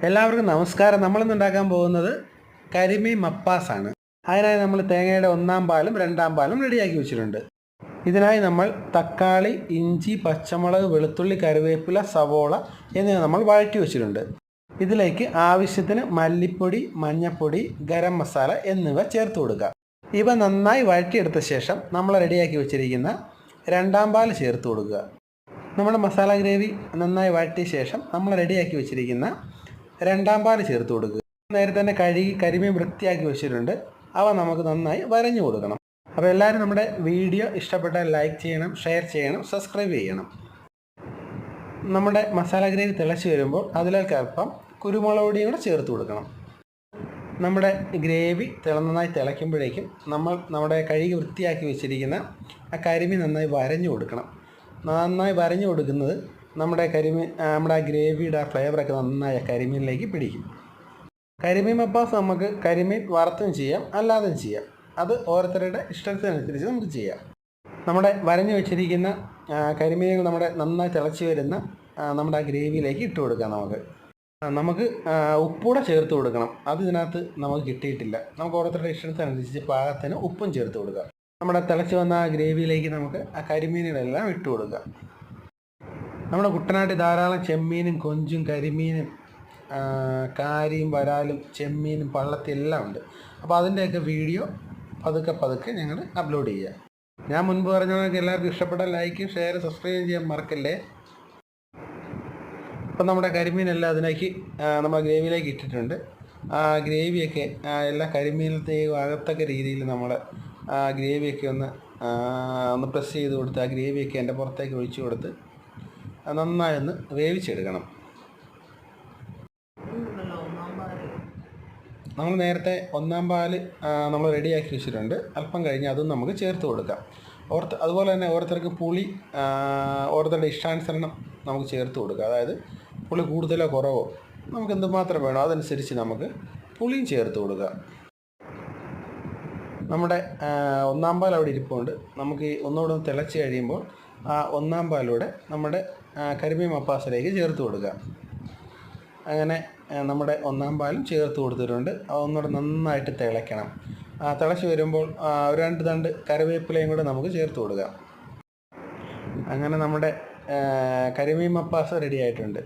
എല്ലാവർക്കും നമസ്കാരം. നമ്മളിന്ന് ഉണ്ടാക്കാൻ പോകുന്നത് കരിമീൻ മപ്പാസാണ്. അതിനായി നമ്മൾ തേങ്ങയുടെ 1-ാം പാലും 2-ാം പാലും റെഡിയാക്കി വെച്ചിട്ടുണ്ട്. ഇതിനായി നമ്മൾ തക്കാളി, ഇഞ്ചി, പച്ചമുളക്, വെളുത്തുള്ളി, കറിവേപ്പില, സവോള എന്നിവ നമ്മൾ വഴറ്റി വെച്ചിട്ടുണ്ട്. ഇതിലേക്ക് ആവശ്യത്തിന് മല്ലിപ്പൊടി, മഞ്ഞൾപ്പൊടി, ഗരം മസാല എന്നിവ ചേർത്ത് കൊടുക്കുക. ഇവ നന്നായി വഴറ്റിയെടുത്ത ശേഷം നമ്മൾ റെഡിയാക്കി വെച്ചിരിക്കുന്ന 2-ാം പാൽ ചേർത്ത് കൊടുക്കുക. നമ്മുടെ മസാല ഗ്രേവി നന്നായി വഴറ്റിയ ശേഷം നമ്മൾ റെഡിയാക്കി വെച്ചിരിക്കുന്ന 2-ാം പാൽ ചേർത്ത് കൊടുക്കുക. നേരത്തെ തന്നെ കഴുകി കരിമീൻ വൃത്തിയാക്കി വെച്ചിട്ടുണ്ട്. അവ നമുക്ക് നന്നായി വരഞ്ഞു കൊടുക്കണം. അപ്പോൾ എല്ലാവരും നമ്മുടെ വീഡിയോ ഇഷ്ടപ്പെട്ടാൽ ലൈക്ക് ചെയ്യണം, ഷെയർ ചെയ്യണം, സബ്സ്ക്രൈബ് ചെയ്യണം. നമ്മുടെ മസാല ഗ്രേവി തിളച്ച് വരുമ്പോൾ അതിലേക്ക് അല്പം കുരുമുളക് പൊടിയും കൂടെ ചേർത്ത് കൊടുക്കണം. നമ്മുടെ ഗ്രേവി നന്നായി തിളയ്ക്കുമ്പോഴേക്കും നമ്മുടെ കഴുകി വൃത്തിയാക്കി വെച്ചിരിക്കുന്ന ആ കരിമീൻ നന്നായി വരഞ്ഞു കൊടുക്കണം. നന്നായി വരഞ്ഞു കൊടുക്കുന്നത് നമ്മുടെ ആ ഗ്രേവിയുടെ ആ ഫ്ലേവറൊക്കെ നന്നായി കരിമീനിലേക്ക് പിടിക്കും. കരിമീൻ മപ്പാസ് നമുക്ക് കരിമീൻ വറുത്തും ചെയ്യാം, അല്ലാതെയും ചെയ്യാം. അത് ഓരോരുത്തരുടെ ഇഷ്ടത്തിനനുസരിച്ച് നമുക്ക് ചെയ്യാം. നമ്മുടെ വരഞ്ഞു വെച്ചിരിക്കുന്ന കരിമീനുകൾ നമ്മുടെ നന്നായി തിളച്ച് വരുന്ന നമ്മുടെ ആ ഗ്രേവിയിലേക്ക് ഇട്ട് കൊടുക്കാം. നമുക്ക് ഉപ്പൂടെ ചേർത്ത് കൊടുക്കണം. അത് ഇതിനകത്ത് നമുക്ക് കിട്ടിയിട്ടില്ല. നമുക്ക് ഓരോരുത്തരുടെ ഇഷ്ടത്തിനനുസരിച്ച് പാകത്തിന് ഉപ്പും ചേർത്ത് കൊടുക്കാം. നമ്മുടെ തിളച്ച് വന്ന ആ ഗ്രേവിയിലേക്ക് നമുക്ക് ആ കരിമീനുകളെല്ലാം ഇട്ട് കൊടുക്കാം. നമ്മുടെ കുട്ടനാട്ടിൽ ധാരാളം ചെമ്മീനും കൊഞ്ചും കരിമീനും കാരിയും വരാലും ചെമ്മീനും പള്ളത്തി എല്ലാം ഉണ്ട്. അപ്പോൾ അതിൻ്റെയൊക്കെ വീഡിയോ പതുക്കെ ഞങ്ങൾ അപ്ലോഡ് ചെയ്യുക. ഞാൻ മുൻപ് പറഞ്ഞവർക്ക് എല്ലാവർക്കും ഇഷ്ടപ്പെട്ട ലൈക്കും ഷെയർ സബ്സ്ക്രൈബ് ചെയ്യാൻ മറക്കല്ലേ. അപ്പം നമ്മുടെ കരിമീനെല്ലാം അതിലേക്ക് നമ്മൾ ഗ്രേവിയിലേക്ക് ഇട്ടിട്ടുണ്ട്. ആ ഗ്രേവിയൊക്കെ എല്ലാ കരിമീനത്തെയും ആകത്തക്ക രീതിയിൽ നമ്മൾ ആ ഗ്രേവിയൊക്കെ ഒന്ന് പ്രസ് ചെയ്ത് കൊടുത്ത് ആ ഗ്രേവിയൊക്കെ എൻ്റെ പുറത്തേക്ക് ഒഴിച്ചു കൊടുത്ത് നന്നായി ഒന്ന് വേവിച്ചെടുക്കണം. നമ്മൾ നേരത്തെ 1-ാം പാല് നമ്മൾ റെഡിയാക്കി വെച്ചിട്ടുണ്ട്. അല്പം കഴിഞ്ഞ് അതും നമുക്ക് ചേർത്ത് കൊടുക്കാം. അതുപോലെ തന്നെ ഓരോരുത്തർക്ക് പുളി ഓരോരുത്തരുടെ ഇഷ്ടാനുസരണം നമുക്ക് ചേർത്ത് കൊടുക്കാം. അതായത് പുളി കൂടുതലോ കുറവോ നമുക്ക് എന്തുമാത്രം വേണോ അതനുസരിച്ച് നമുക്ക് പുളിയും ചേർത്ത് കൊടുക്കുക. നമ്മുടെ 1-ാം പാൽ അവിടെ ഇരിപ്പുണ്ട്. നമുക്ക് ഒന്നുകൂടെ തിളച്ച് കഴിയുമ്പോൾ ആ 1-ാം പാലൂടെ നമ്മുടെ കരിമീൻ മപ്പാസിലേക്ക് ചേർത്ത് കൊടുക്കുക. അങ്ങനെ നമ്മുടെ 1-ാം പാലും ചേർത്ത് കൊടുത്തിട്ടുണ്ട്. അതൊന്നുകൂടെ നന്നായിട്ട് തിളയ്ക്കണം. തിളച്ച് വരുമ്പോൾ 2 തണ്ട് കറിവേപ്പിലയും കൂടെ നമുക്ക് ചേർത്ത് കൊടുക്കാം. അങ്ങനെ നമ്മുടെ കരിമീൻ മപ്പാസ് റെഡി ആയിട്ടുണ്ട്.